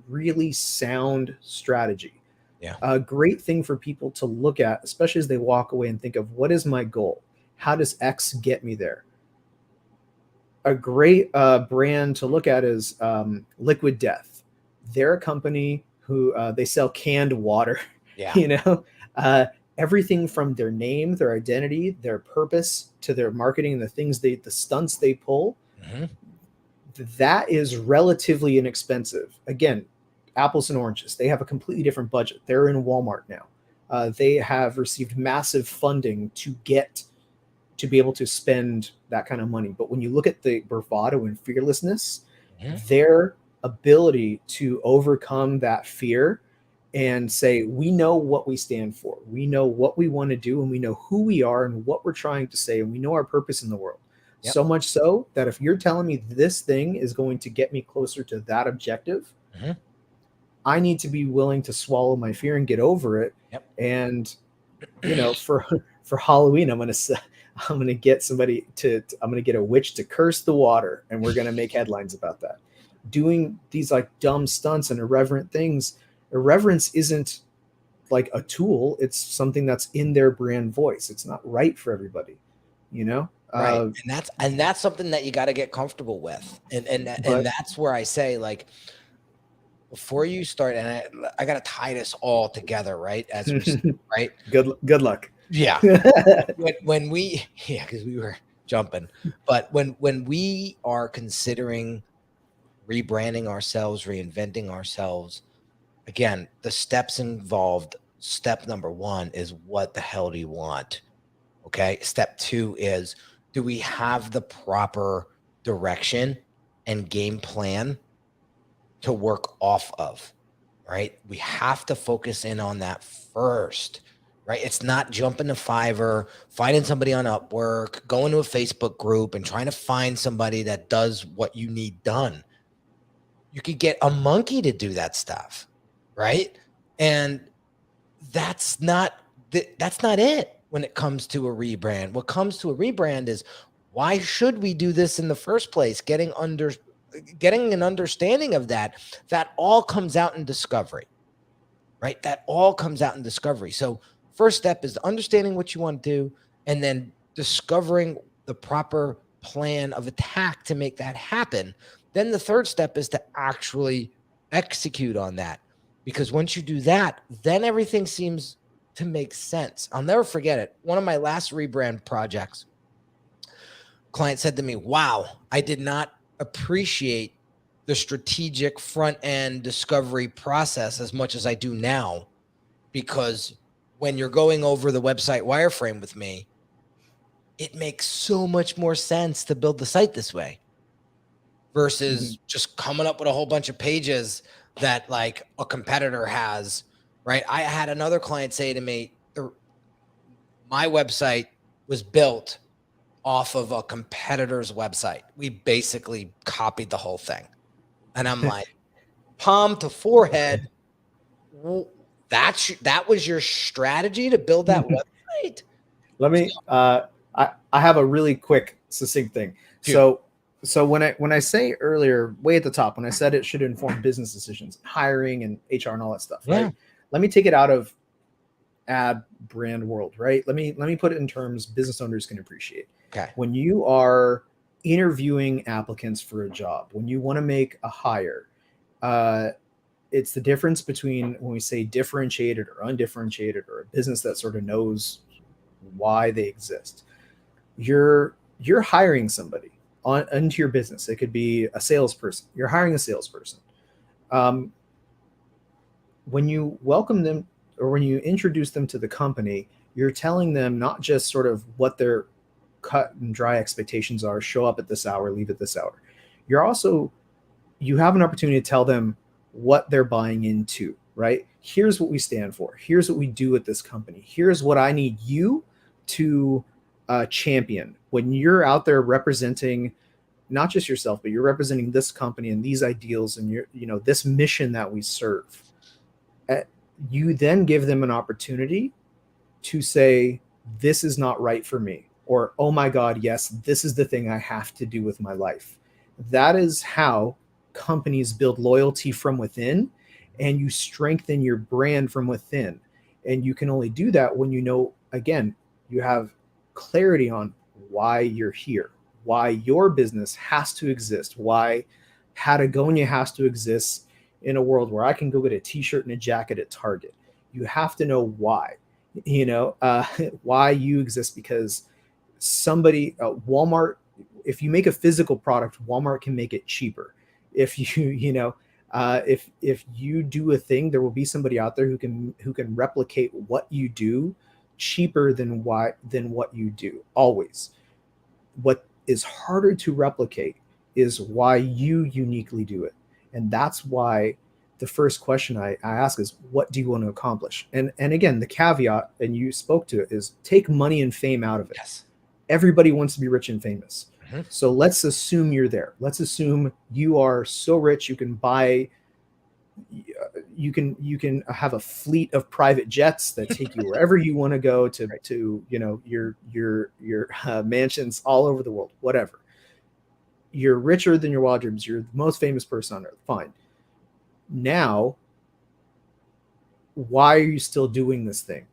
really sound strategy. Yeah. A great thing for people to look at, especially as they walk away and think of, what is my goal? How does X get me there? A great brand to look at is Liquid Death. They're a company who they sell canned water. Yeah. Everything from their name, their identity, their purpose, to their marketing, the stunts they pull. Mm-hmm. That is relatively inexpensive. Again, apples and oranges. They have a completely different budget. They're in Walmart now. They have received massive funding to be able to spend that kind of money. But when you look at the bravado and fearlessness, their ability to overcome that fear and say, we know what we stand for, we know what we want to do, and we know who we are and what we're trying to say, and we know our purpose in the world. Yep. So much so that if you're telling me this thing is going to get me closer to that objective, I need to be willing to swallow my fear and get over it. Yep. And for Halloween, I'm gonna get a witch to curse the water, and we're gonna make headlines about that. Doing these like dumb stunts and irreverent things. Irreverence isn't like a tool. It's something that's in their brand voice. It's not right for everybody, Right. And that's something that you got to get comfortable with. And that's where I say, like, before you start, and I got to tie this all together, right? As we right. Good luck. Yeah. Because we were jumping. But when we are considering rebranding ourselves, reinventing ourselves, again, the steps involved. Step number one is, what the hell do you want? Okay. Step two is, do we have the proper direction and game plan to work off of? Right. We have to focus in on that first. Right. It's not jumping to Fiverr, finding somebody on Upwork, going to a Facebook group and trying to find somebody that does what you need done. You could get a monkey to do that stuff. Right. And that's not it when it comes to a rebrand. What comes to a rebrand is, why should we do this in the first place? Getting an understanding of that all comes out in discovery, right? That all comes out in discovery. So first step is understanding what you want to do, and then discovering the proper plan of attack to make that happen. Then the third step is to actually execute on that. Because once you do that, then everything seems to make sense. I'll never forget it. One of my last rebrand projects, client said to me, wow, I did not appreciate the strategic front end discovery process as much as I do now, because when you're going over the website wireframe with me, it makes so much more sense to build the site this way versus just coming up with a whole bunch of pages that like a competitor has, right? I had another client say to me, my website was built off of a competitor's website. We basically copied the whole thing. And I'm like, palm to forehead. That was your strategy to build that website? Let me, I have a really quick, succinct thing. Dude. So when I say earlier, way at the top, when I said it should inform business decisions, hiring and HR and all that stuff, Yeah. right? Let me take it out of ad brand world, right? Let me put it in terms business owners can appreciate. Okay. When you are interviewing applicants for a job, when you want to make a hire, it's the difference between when we say differentiated or undifferentiated, or a business that sort of knows why they exist. You're hiring somebody into your business. It could be a salesperson. You're hiring a salesperson. When you welcome them or when you introduce them to the company, you're telling them not just sort of what their cut and dry expectations are, show up at this hour, leave at this hour. You have an opportunity to tell them what they're buying into, right? Here's what we stand for. Here's what we do at this company. Here's what I need you to champion when you're out there representing not just yourself, but you're representing this company and these ideals and this mission that we serve. You then give them an opportunity to say, this is not right for me, or, oh my God, yes, this is the thing I have to do with my life. That is how companies build loyalty from within, and you strengthen your brand from within. And you can only do that when again, you have clarity on why you're here, why your business has to exist, why Patagonia has to exist in a world where I can go get a t-shirt and a jacket at Target. You have to know why, why you exist, because somebody, Walmart, if you make a physical product, Walmart can make it cheaper. If if you do a thing, there will be somebody out there who can replicate what you do cheaper than what you do. Always. What is harder to replicate is why you uniquely do it. And that's why the first question I ask is, what do you want to accomplish? And again, the caveat, and you spoke to it, is take money and fame out of it. Yes. Everybody wants to be rich and famous. Mm-hmm. So let's assume you're there. Let's assume you are so rich you can buy, you can have a fleet of private jets that take you wherever you want to go to your mansions all over the world, whatever. You're richer than your wildlife dreams. You're the most famous person on earth. Fine. Now, why are you still doing this thing?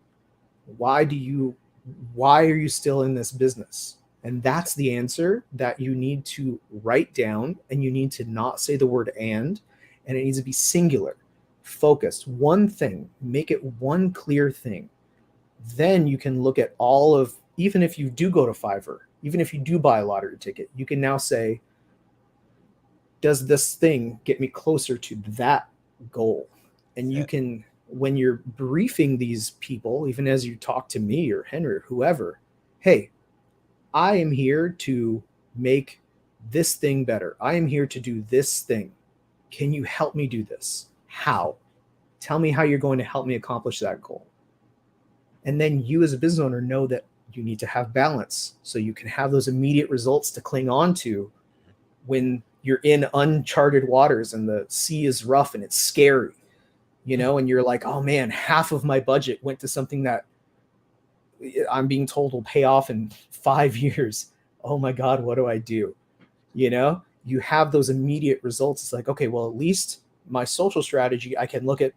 Why are you still in this business? And that's the answer that you need to write down, and you need to not say the word and it needs to be singular, focused, one thing, make it one clear thing. Then you can look at even if you do go to Fiverr even if you do buy a lottery ticket, you can now say, does this thing get me closer to that goal? And you can, when you're briefing these people, even as you talk to me or Henry or whoever, hey, I am here to make this thing better. I am here to do this thing. Can you help me do this? How? Tell me how you're going to help me accomplish that goal. And then you as a business owner know that you need to have balance so you can have those immediate results to cling on to when you're in uncharted waters and the sea is rough and it's scary, you know, and you're like, oh man, half of my budget went to something that I'm being told will pay off in 5 years. Oh my God, what do I do? You know, you have those immediate results. It's like, okay, well, at least my social strategy, I can look at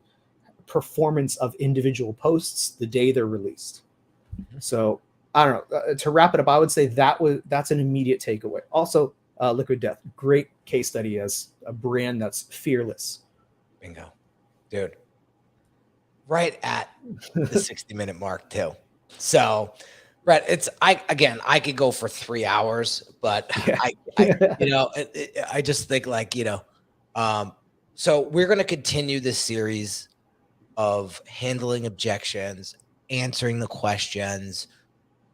performance of individual posts the day they're released. So I don't know, to wrap it up, I would say that's an immediate takeaway. Also, Liquid Death, great case study as a brand that's fearless. Bingo, dude. Right at the 60-minute mark too. So, Brett, I could go for 3 hours, but I just think like, so we're going to continue this series of handling objections, answering the questions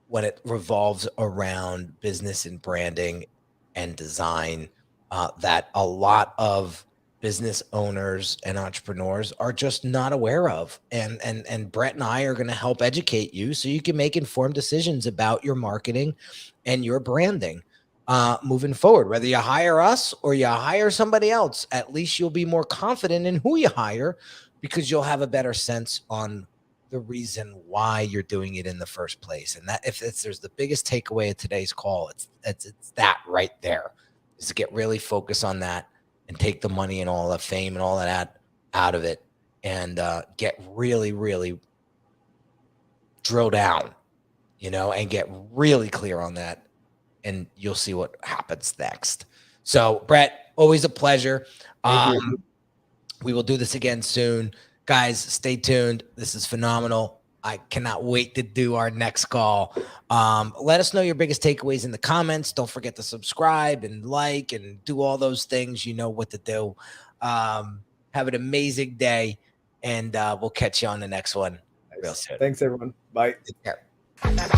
when it revolves around business and branding and design, that a lot of business owners and entrepreneurs are just not aware of. And Brett and I are going to help educate you so you can make informed decisions about your marketing and your branding moving forward. Whether you hire us or you hire somebody else, at least you'll be more confident in who you hire because you'll have a better sense on the reason why you're doing it in the first place. And that if there's the biggest takeaway of today's call, it's that right there, is to get really focused on that and take the money and all the fame and all that out of it and get really, really drill down, and get really clear on that. And you'll see what happens next. So Brett, always a pleasure. We will do this again soon. Guys, stay tuned. This is phenomenal. I cannot wait to do our next call. Let us know your biggest takeaways in the comments. Don't forget to subscribe and like and do all those things. You know what to do. Have an amazing day, and we'll catch you on the next one real soon. Thanks, everyone. Bye. Take care. That